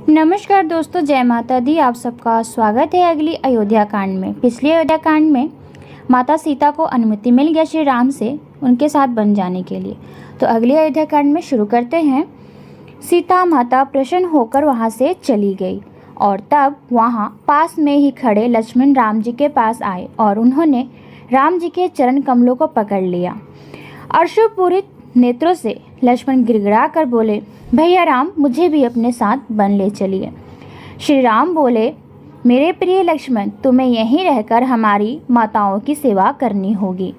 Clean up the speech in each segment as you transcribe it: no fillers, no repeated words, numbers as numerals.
नमस्कार दोस्तों, जय माता दी। आप सबका स्वागत है अगली अयोध्या कांड में। पिछले अयोध्या कांड में माता सीता को अनुमति मिल गया श्री राम से उनके साथ बन जाने के लिए। तो अगले अयोध्या कांड में शुरू करते हैं। सीता माता प्रसन्न होकर वहां से चली गई और तब वहां पास में ही खड़े लक्ष्मण राम जी के पास आए और उन्होंने राम जी के चरण कमलों को पकड़ लिया। अश्रुपूरित नेत्रों से लक्ष्मण गिड़गिड़ा कर बोले, भैया राम, मुझे भी अपने साथ बन ले चलिए। श्री राम बोले, मेरे प्रिय लक्ष्मण, तुम्हें यहीं रहकर हमारी माताओं की सेवा करनी होगी।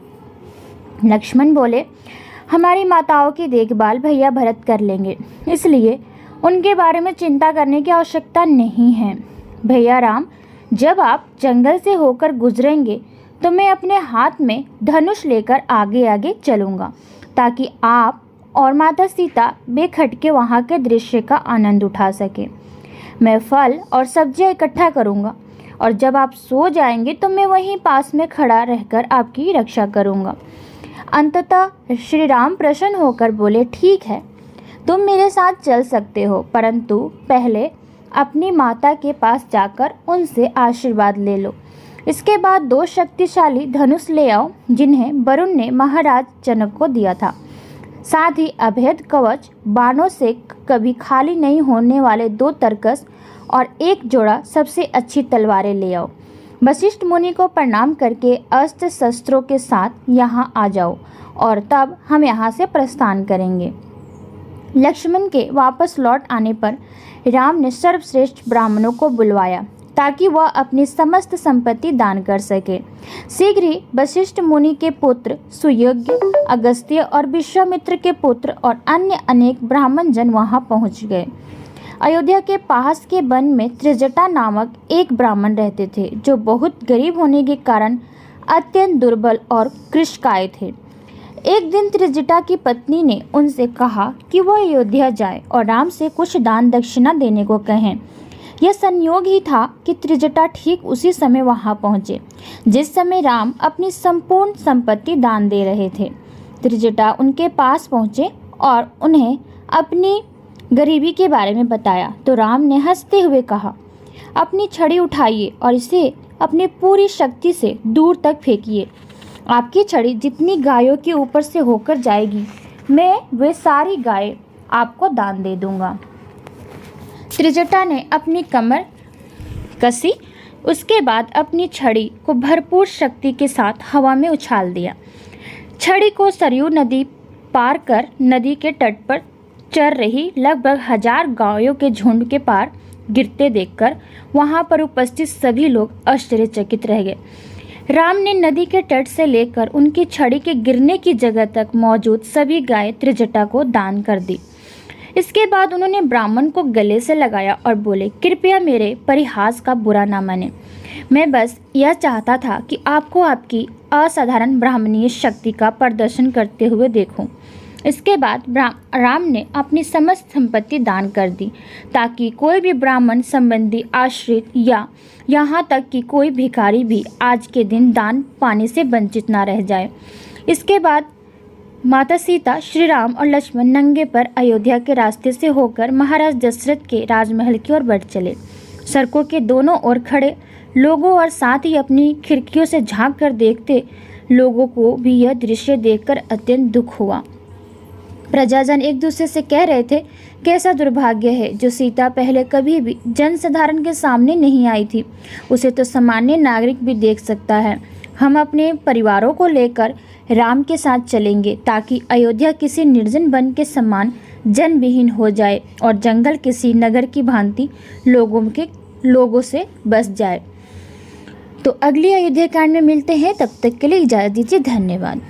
लक्ष्मण बोले, हमारी माताओं की देखभाल भैया भरत कर लेंगे, इसलिए उनके बारे में चिंता करने की आवश्यकता नहीं है। भैया राम, जब आप जंगल से होकर गुजरेंगे तो मैं अपने हाथ में धनुष लेकर आगे आगे चलूँगा, ताकि आप और माता सीता बेखटके वहाँ के दृश्य का आनंद उठा सके। मैं फल और सब्जियाँ इकट्ठा करूँगा और जब आप सो जाएंगे तो मैं वहीं पास में खड़ा रहकर आपकी रक्षा करूँगा। अंततः श्री राम प्रसन्न होकर बोले, ठीक है, तुम मेरे साथ चल सकते हो, परंतु पहले अपनी माता के पास जाकर उनसे आशीर्वाद ले लो। इसके बाद 2 शक्तिशाली धनुष ले आओ, जिन्हें वरुण ने महाराज जनक को दिया था। साथ ही अभेद कवच, बाणों से कभी खाली नहीं होने वाले 2 तरकस और 1 जोड़ा सबसे अच्छी तलवारें ले आओ। वशिष्ठ मुनि को प्रणाम करके अस्त्र शस्त्रों के साथ यहाँ आ जाओ और तब हम यहाँ से प्रस्थान करेंगे। लक्ष्मण के वापस लौट आने पर राम ने सर्वश्रेष्ठ ब्राह्मणों को बुलवाया ताकि वह अपनी समस्त संपत्ति दान कर सके। शीघ्र ही वशिष्ठ मुनि के पुत्र सुयोग्य, अगस्त्य और विश्वामित्र के पुत्र और अन्य अनेक ब्राह्मण जन वहां पहुंच गए। अयोध्या के पास के वन में त्रिजटा नामक एक ब्राह्मण रहते थे, जो बहुत गरीब होने के कारण अत्यंत दुर्बल और कृशकाय थे। एक दिन त्रिजटा की पत्नी ने उनसे कहा कि वह अयोध्या जाए और राम से कुछ दान दक्षिणा देने को कहें। यह संयोग ही था कि त्रिजटा ठीक उसी समय वहां पहुंचे जिस समय राम अपनी संपूर्ण संपत्ति दान दे रहे थे। त्रिजटा उनके पास पहुंचे और उन्हें अपनी गरीबी के बारे में बताया तो राम ने हंसते हुए कहा, अपनी छड़ी उठाइए और इसे अपनी पूरी शक्ति से दूर तक फेंकिए। आपकी छड़ी जितनी गायों के ऊपर से होकर जाएगी, मैं वे सारी गायें आपको दान दे दूंगा। त्रिजटा ने अपनी कमर कसी, उसके बाद अपनी छड़ी को भरपूर शक्ति के साथ हवा में उछाल दिया। छड़ी को सरयू नदी पार कर नदी के तट पर चर रही लगभग 1000 गायों के झुंड के पार गिरते देखकर वहां पर उपस्थित सभी लोग आश्चर्यचकित रह गए। राम ने नदी के तट से लेकर उनकी छड़ी के गिरने की जगह तक मौजूद सभी गायें त्रिजटा को दान कर दी। इसके बाद उन्होंने ब्राह्मण को गले से लगाया और बोले, कृपया मेरे परिहास का बुरा न माने। मैं बस यह चाहता था कि आपको आपकी असाधारण ब्राह्मणीय शक्ति का प्रदर्शन करते हुए देखूं। इसके बाद राम ने अपनी समस्त संपत्ति दान कर दी, ताकि कोई भी ब्राह्मण संबंधी, आश्रित या यहाँ तक कि कोई भिखारी भी आज के दिन दान पाने से वंचित ना रह जाए। इसके बाद माता सीता, श्री राम और लक्ष्मण नंगे पर अयोध्या के रास्ते से होकर महाराज दशरथ के राजमहल की ओर बढ़ चले। सड़कों के दोनों ओर खड़े लोगों और साथ ही अपनी खिड़कियों से झांक कर देखते लोगों को भी यह दृश्य देखकर अत्यंत दुख हुआ। प्रजाजन एक दूसरे से कह रहे थे, कैसा दुर्भाग्य है जो सीता पहले कभी भी जनसाधारण के सामने नहीं आई थी, उसे तो सामान्य नागरिक भी देख सकता है। हम अपने परिवारों को लेकर राम के साथ चलेंगे ताकि अयोध्या किसी निर्जन वन के समान जनविहीन हो जाए और जंगल किसी नगर की भांति लोगों से बस जाए। तो अगली अयोध्या कांड में मिलते हैं, तब तक के लिए इजाज़त दीजिए। धन्यवाद।